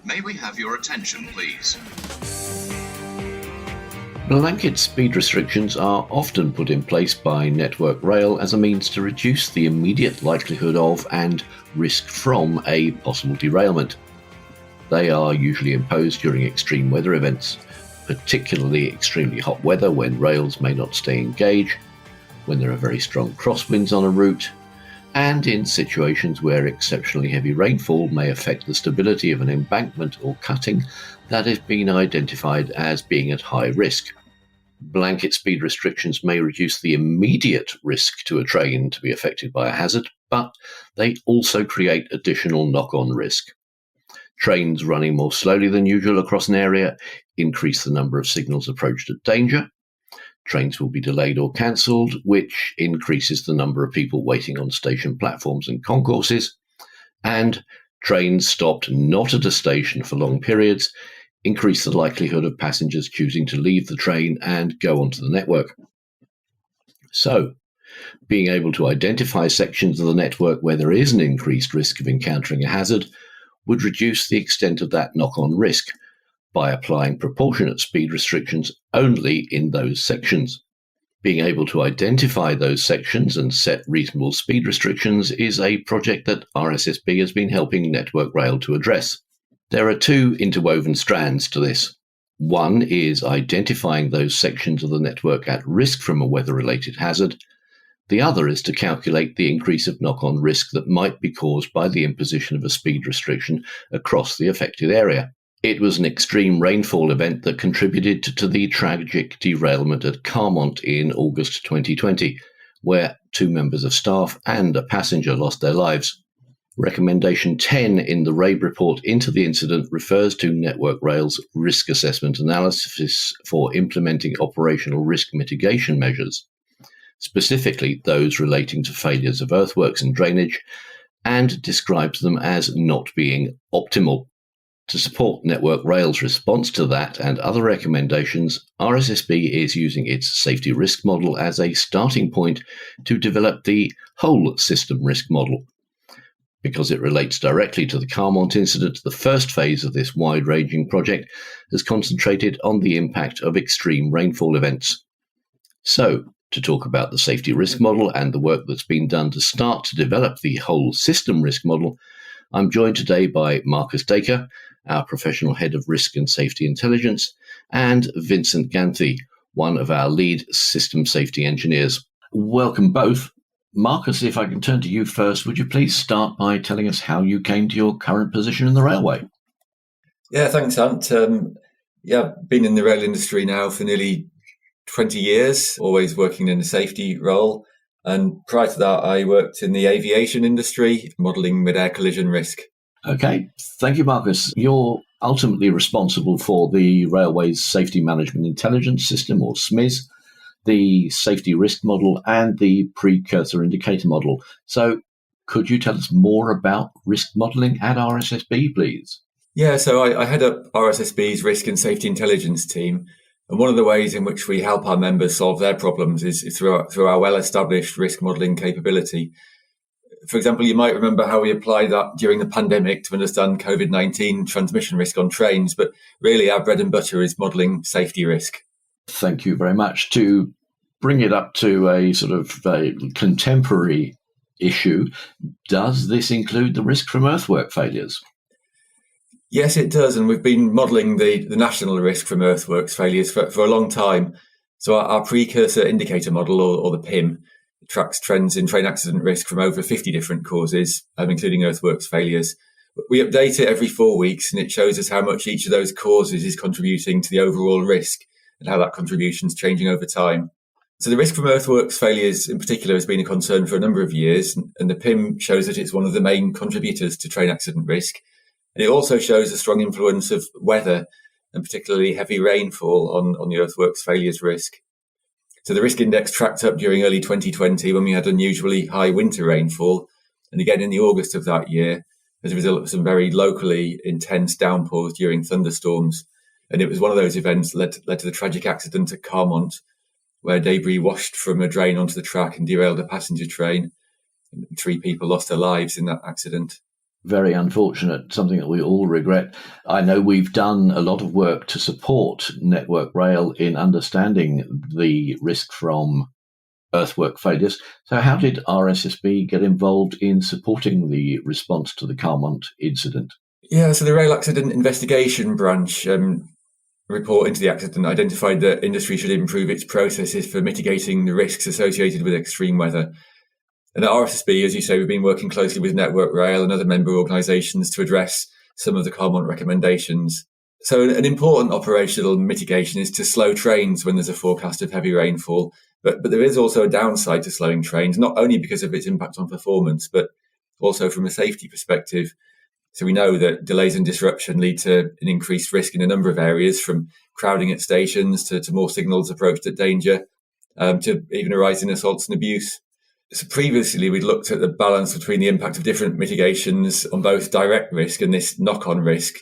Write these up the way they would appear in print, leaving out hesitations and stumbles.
May we have your attention, please? Blanket speed restrictions are often put in place by Network Rail as a means to reduce the immediate likelihood of and risk from a possible derailment. They are usually imposed during extreme weather events, particularly extremely hot weather when rails may not stay engaged, when there are very strong crosswinds on a route, and in situations where exceptionally heavy rainfall may affect the stability of an embankment or cutting that has been identified as being at high risk. Blanket speed restrictions may reduce the immediate risk to a train to be affected by a hazard, but they also create additional knock-on risk. Trains running more slowly than usual across an area increase the number of signals approached at danger. Trains will be delayed or cancelled, which increases the number of people waiting on station platforms and concourses. And trains stopped not at a station for long periods increase the likelihood of passengers choosing to leave the train and go onto the network. So, being able to identify sections of the network where there is an increased risk of encountering a hazard would reduce the extent of that knock-on risk by applying proportionate speed restrictions only in those sections. Being able to identify those sections and set reasonable speed restrictions is a project that RSSB has been helping Network Rail to address. There are two interwoven strands to this. One is identifying those sections of the network at risk from a weather-related hazard. The other is to calculate the increase of knock-on risk that might be caused by the imposition of a speed restriction across the affected area. It was an extreme rainfall event that contributed to the tragic derailment at Carmont in August 2020, where 2 members of staff and a passenger lost their lives. Recommendation 10 in the RAIB report into the incident refers to Network Rail's risk assessment analysis for implementing operational risk mitigation measures, specifically those relating to failures of earthworks and drainage, and describes them as not being optimal. To support Network Rail's response to that and other recommendations, RSSB is using its safety risk model as a starting point to develop the whole system risk model. Because it relates directly to the Carmont incident, the first phase of this wide-ranging project has concentrated on the impact of extreme rainfall events. So, to talk about the safety risk model and the work that's been done to start to develop the whole system risk model, I'm joined today by Marcus Dacre, our Professional Head of Risk and Safety Intelligence, and Vincent Ganthy, one of our lead system safety engineers. Welcome both. Marcus, if I can turn to you first, would you please start by telling us how you came to your current position in the railway? Yeah, thanks, Ant. Been in the rail industry now for nearly 20 years, always working in a safety role. And prior to that, I worked in the aviation industry, modelling mid-air collision risk. Okay, thank you, Marcus. You're ultimately responsible for the Railway's Safety Management Intelligence System, or SMIS, the safety risk model, and the precursor indicator model. So could you tell us more about risk modelling at RSSB, please? Yeah, so I head up RSSB's Risk and Safety Intelligence team. And one of the ways in which we help our members solve their problems is through our well-established risk modelling capability. For example, you might remember how we applied that during the pandemic to understand COVID-19 transmission risk on trains, but really our bread and butter is modelling safety risk. Thank you very much. To bring it up to a sort of a contemporary issue, does this include the risk from earthwork failures? Yes, it does. And we've been modelling the national risk from earthworks failures for a long time. So our precursor indicator model, or the PIM, tracks trends in train accident risk from over 50 different causes, including earthworks failures. We update it every 4 weeks, and it shows us how much each of those causes is contributing to the overall risk and how that contribution is changing over time. So the risk from earthworks failures in particular has been a concern for a number of years, and the PIM shows that it's one of the main contributors to train accident risk. And it also shows a strong influence of weather, and particularly heavy rainfall, on the earthworks failures risk. So the risk index tracked up during early 2020 when we had unusually high winter rainfall, and again in the August of that year as a result of some very locally intense downpours during thunderstorms. And it was one of those events that led to the tragic accident at Carmont, where debris washed from a drain onto the track and derailed a passenger train. And 3 people lost their lives in that accident. Very unfortunate, something that we all regret. I know we've done a lot of work to support Network Rail in understanding the risk from earthwork failures. So how did RSSB get involved in supporting the response to the Carmont incident? Yeah, so the Rail Accident Investigation Branch report into the accident identified that industry should improve its processes for mitigating the risks associated with extreme weather. And at RSSB, as you say, we've been working closely with Network Rail and other member organisations to address some of the Carmont recommendations. So an important operational mitigation is to slow trains when there's a forecast of heavy rainfall. But there is also a downside to slowing trains, not only because of its impact on performance, but also from a safety perspective. So we know that delays and disruption lead to an increased risk in a number of areas, from crowding at stations to more signals approached at danger, to even a rise in assaults and abuse. So previously, we'd looked at the balance between the impact of different mitigations on both direct risk and this knock-on risk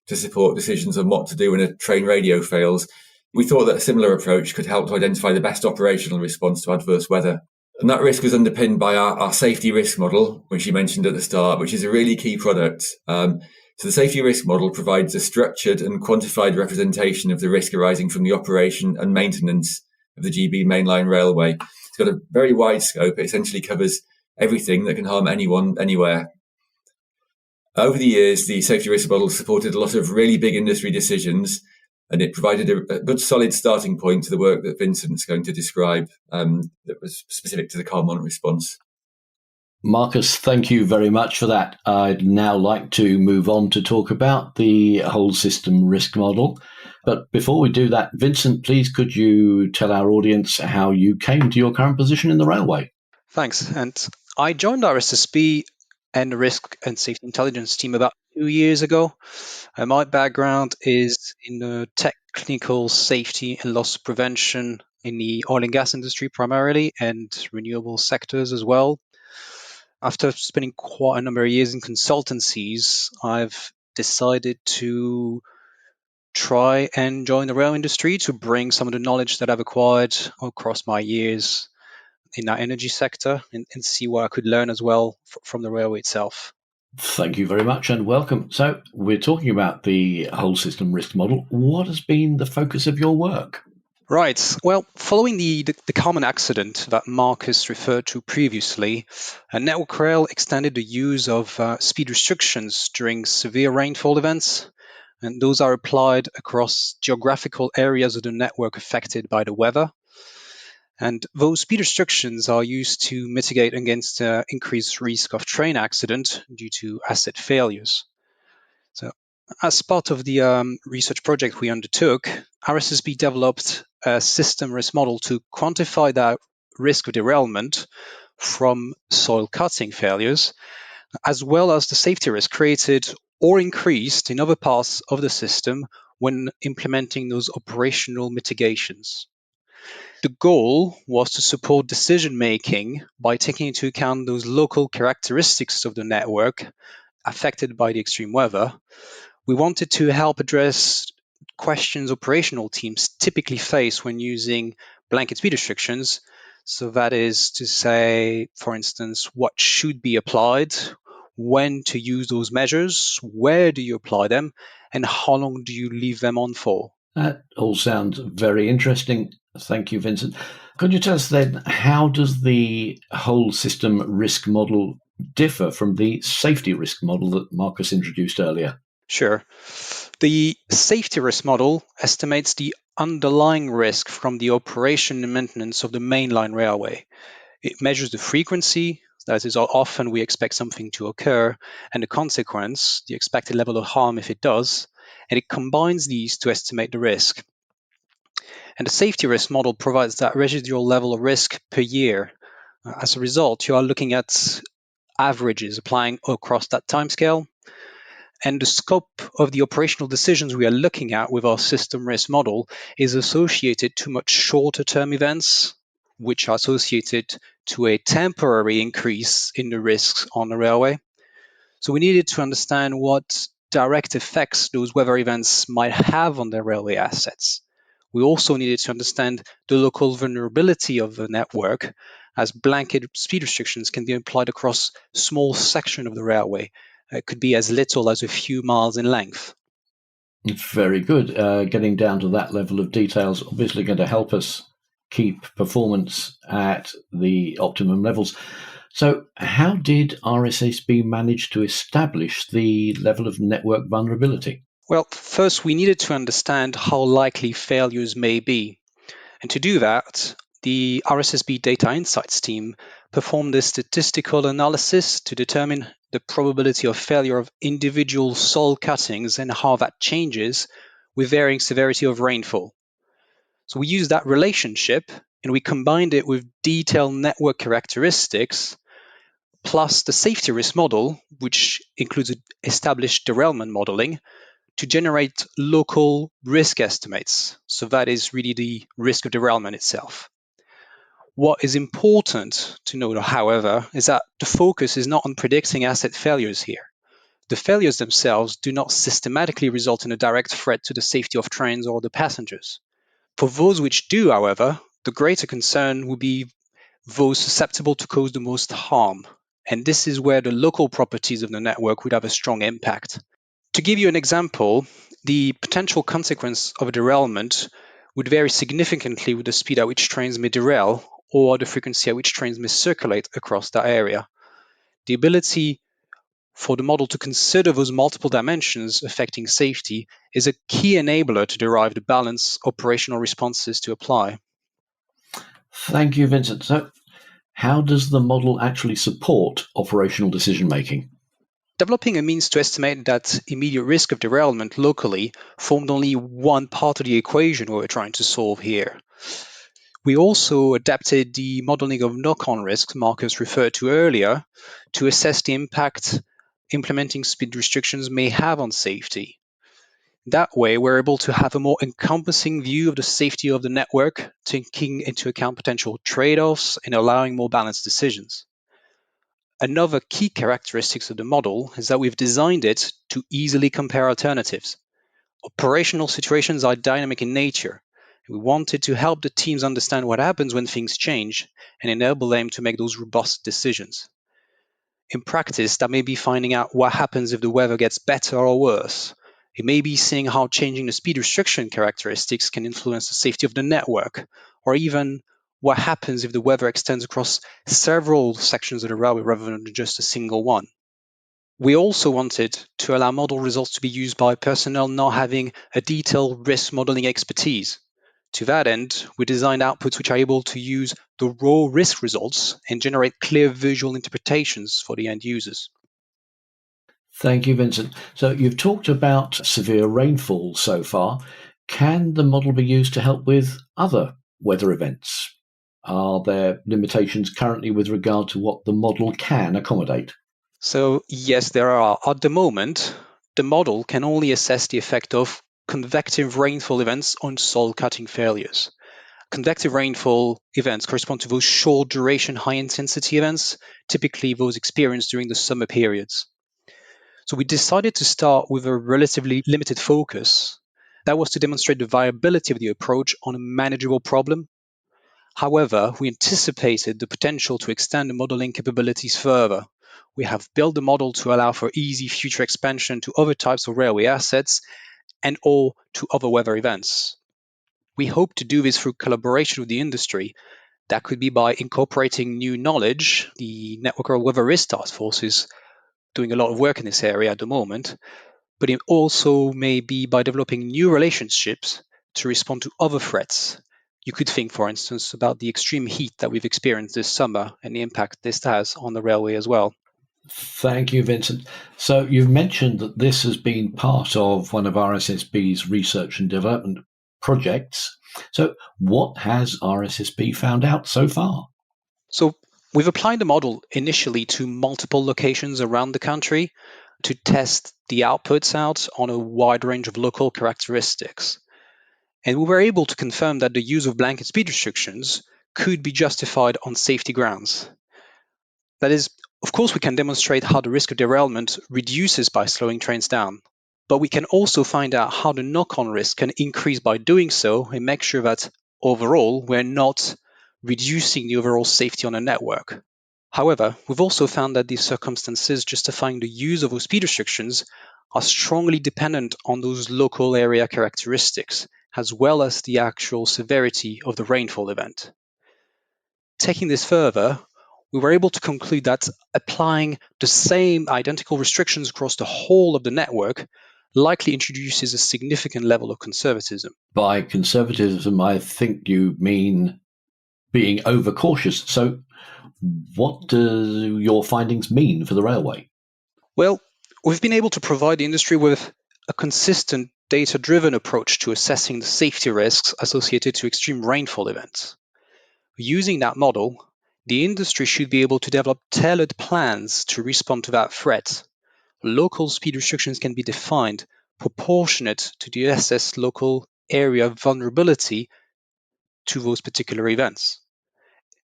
to support decisions on what to do when a train radio fails. We thought that a similar approach could help to identify the best operational response to adverse weather. And that risk was underpinned by our safety risk model, which you mentioned at the start, which is a really key product. So the safety risk model provides a structured and quantified representation of the risk arising from the operation and maintenance of the GB mainline railway. It's got a very wide scope. It essentially covers everything that can harm anyone, anywhere. Over the years, the safety risk model supported a lot of really big industry decisions, and it provided a good solid starting point to the work that Vincent's going to describe that was specific to the Carmont response. Marcus, thank you very much for that. I'd now like to move on to talk about the whole system risk model. But before we do that, Vincent, please could you tell our audience how you came to your current position in the railway? Thanks. And I joined RSSB and the Risk and Safety Intelligence team about 2 years ago. My background is in the technical safety and loss prevention in the oil and gas industry primarily, and renewable sectors as well. After spending quite a number of years in consultancies, I've decided to try and join the rail industry to bring some of the knowledge that I've acquired across my years in that energy sector and see what I could learn as well from the railway itself. Thank you very much and welcome. So we're talking about the whole system risk model. What has been the focus of your work? Right. Well, following the Carmont accident that Marcus referred to previously, Network Rail extended the use of speed restrictions during severe rainfall events, and those are applied across geographical areas of the network affected by the weather. And those speed restrictions are used to mitigate against increased risk of train accident due to asset failures. So, as part of the research project we undertook, RSSB developed a system risk model to quantify that risk of derailment from soil cutting failures, as well as the safety risk created or increased in other parts of the system when implementing those operational mitigations. The goal was to support decision making by taking into account those local characteristics of the network affected by the extreme weather. We wanted to help address questions operational teams typically face when using blanket speed restrictions. So that is to say, for instance, what should be applied, when to use those measures, where do you apply them, and how long do you leave them on for? That all sounds very interesting. Thank you, Vincent. Could you tell us then, how does the whole system risk model differ from the safety risk model that Marcus introduced earlier? Sure. The safety risk model estimates the underlying risk from the operation and maintenance of the mainline railway. It measures the frequency, that is, how often we expect something to occur, and the consequence, the expected level of harm if it does, and it combines these to estimate the risk. And the safety risk model provides that residual level of risk per year. As a result, you are looking at averages applying across that timescale. And the scope of the operational decisions we are looking at with our system risk model is associated to much shorter term events, which are associated to a temporary increase in the risks on the railway. So we needed to understand what direct effects those weather events might have on the railway assets. We also needed to understand the local vulnerability of the network, as blanket speed restrictions can be applied across small sections of the railway, It could be as little as a few miles in length. It's very good. Getting down to that level of detail is obviously going to help us keep performance at the optimum levels. So, how did RSSB manage to establish the level of network vulnerability? Well, first we needed to understand how likely failures may be. And to do that, the RSSB Data Insights team performed a statistical analysis to determine the probability of failure of individual soil cuttings and how that changes with varying severity of rainfall. So we used that relationship and we combined it with detailed network characteristics plus the safety risk model, which includes established derailment modeling, to generate local risk estimates. So that is really the risk of derailment itself. What is important to note, however, is that the focus is not on predicting asset failures here. The failures themselves do not systematically result in a direct threat to the safety of trains or the passengers. For those which do, however, the greater concern would be those susceptible to cause the most harm. And this is where the local properties of the network would have a strong impact. To give you an example, the potential consequence of a derailment would vary significantly with the speed at which trains may derail or the frequency at which trains may circulate across that area. The ability for the model to consider those multiple dimensions affecting safety is a key enabler to derive the balanced operational responses to apply. Thank you, Vincent. So, how does the model actually support operational decision making? Developing a means to estimate that immediate risk of derailment locally formed only one part of the equation we were trying to solve here. We also adapted the modeling of knock-on risks Marcus referred to earlier to assess the impact implementing speed restrictions may have on safety. That way, we're able to have a more encompassing view of the safety of the network, taking into account potential trade-offs and allowing more balanced decisions. Another key characteristic of the model is that we've designed it to easily compare alternatives. Operational situations are dynamic in nature. We wanted to help the teams understand what happens when things change and enable them to make those robust decisions. In practice, that may be finding out what happens if the weather gets better or worse. It may be seeing how changing the speed restriction characteristics can influence the safety of the network, or even what happens if the weather extends across several sections of the railway rather than just a single one. We also wanted to allow model results to be used by personnel not having a detailed risk modeling expertise. To that end, we designed outputs which are able to use the raw risk results and generate clear visual interpretations for the end users. Thank you, Vincent. So, you've talked about severe rainfall so far. Can the model be used to help with other weather events? Are there limitations currently with regard to what the model can accommodate? So, yes, there are. At the moment, the model can only assess the effect of convective rainfall events on soil cutting failures. Convective rainfall events correspond to those short duration, high intensity events, typically those experienced during the summer periods. So we decided to start with a relatively limited focus. That was to demonstrate the viability of the approach on a manageable problem. However, we anticipated the potential to extend the modeling capabilities further. We have built the model to allow for easy future expansion to other types of railway assets and or to other weather events. We hope to do this through collaboration with the industry. That could be by incorporating new knowledge. The Network Rail Weather Risk Task Force is doing a lot of work in this area at the moment, but it also may be by developing new relationships to respond to other threats. You could think, for instance, about the extreme heat that we've experienced this summer and the impact this has on the railway as well. Thank you, Vincent. So, you've mentioned that this has been part of one of RSSB's research and development projects. So, what has RSSB found out so far? So we've applied the model initially to multiple locations around the country to test the outputs out on a wide range of local characteristics. And we were able to confirm that the use of blanket speed restrictions could be justified on safety grounds. That is, of course, we can demonstrate how the risk of derailment reduces by slowing trains down, but we can also find out how the knock-on risk can increase by doing so and make sure that overall we're not reducing the overall safety on a network. However, we've also found that the circumstances justifying the use of those speed restrictions are strongly dependent on those local area characteristics, as well as the actual severity of the rainfall event. Taking this further, we were able to conclude that applying the same identical restrictions across the whole of the network likely introduces a significant level of conservatism. By conservatism, I think you mean being overcautious. So what do your findings mean for the railway? Well, we've been able to provide the industry with a consistent data-driven approach to assessing the safety risks associated to extreme rainfall events. Using that model, the industry should be able to develop tailored plans to respond to that threat. Local speed restrictions can be defined proportionate to the assessed local area vulnerability to those particular events.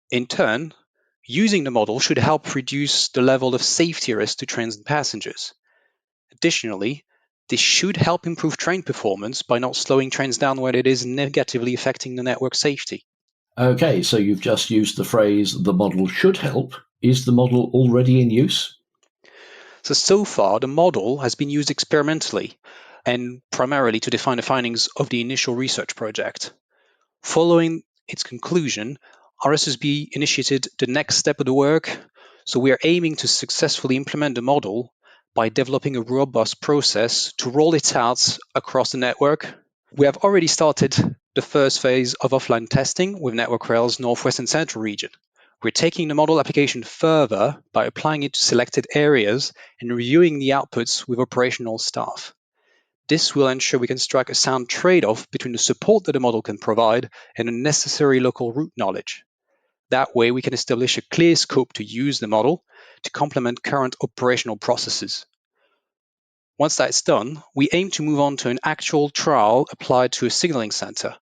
In turn, using the model should help reduce the level of safety risk to trains and passengers. Additionally, this should help improve train performance by not slowing trains down when it is negatively affecting the network safety. Okay, so you've just used the phrase, the model should help. Is the model already in use? So far, the model has been used experimentally and primarily to define the findings of the initial research project. Following its conclusion, RSSB initiated the next step of the work, so we are aiming to successfully implement the model by developing a robust process to roll it out across the network. We have already started the first phase of offline testing with Network Rail's Northwest and Central region. We're taking the model application further by applying it to selected areas and reviewing the outputs with operational staff. This will ensure we can strike a sound trade-off between the support that the model can provide and the necessary local route knowledge. That way, we can establish a clear scope to use the model to complement current operational processes. Once that's done, we aim to move on to an actual trial applied to a signaling center.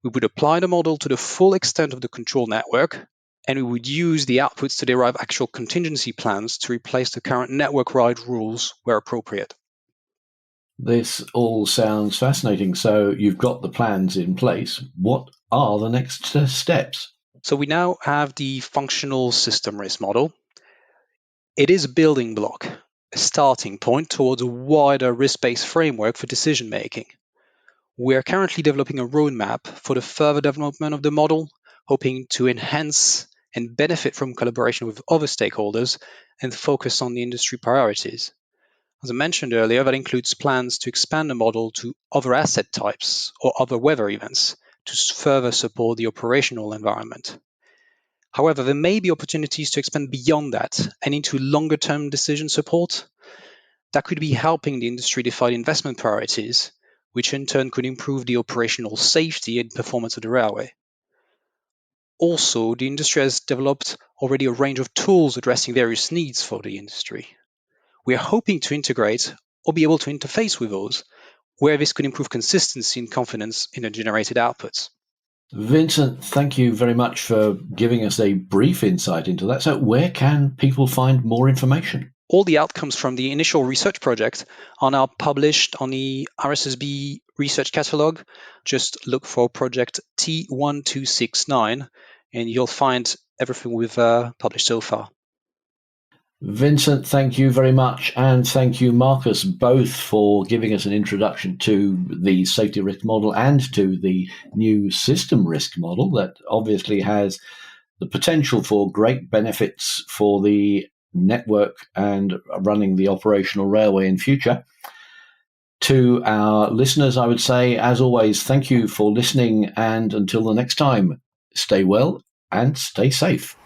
We would apply the model to the full extent of the control network, and we would use the outputs to derive actual contingency plans to replace the current network-wide rules where appropriate. This all sounds fascinating. So you've got the plans in place. What are the next steps? So we now have the functional system risk model. It is a building block, a starting point towards a wider risk-based framework for decision making. We are currently developing a roadmap for the further development of the model, hoping to enhance and benefit from collaboration with other stakeholders and focus on the industry priorities. As I mentioned earlier, that includes plans to expand the model to other asset types or other weather events to further support the operational environment. However, there may be opportunities to expand beyond that and into longer-term decision support. That could be helping the industry define investment priorities, which in turn could improve the operational safety and performance of the railway. Also, the industry has developed already a range of tools addressing various needs for the industry. We are hoping to integrate or be able to interface with those, where this could improve consistency and confidence in the generated outputs. Vincent, thank you very much for giving us a brief insight into that. So where can people find more information? All the outcomes from the initial research project are now published on the RSSB research catalog. Just look for project T1269 and you'll find everything we've published so far. Vincent, thank you very much. And thank you, Marcus, both for giving us an introduction to the safety risk model and to the new system risk model that obviously has the potential for great benefits for the network and running the operational railway in future. To our listeners, I would say, as always, thank you for listening. And until the next time, stay well and stay safe.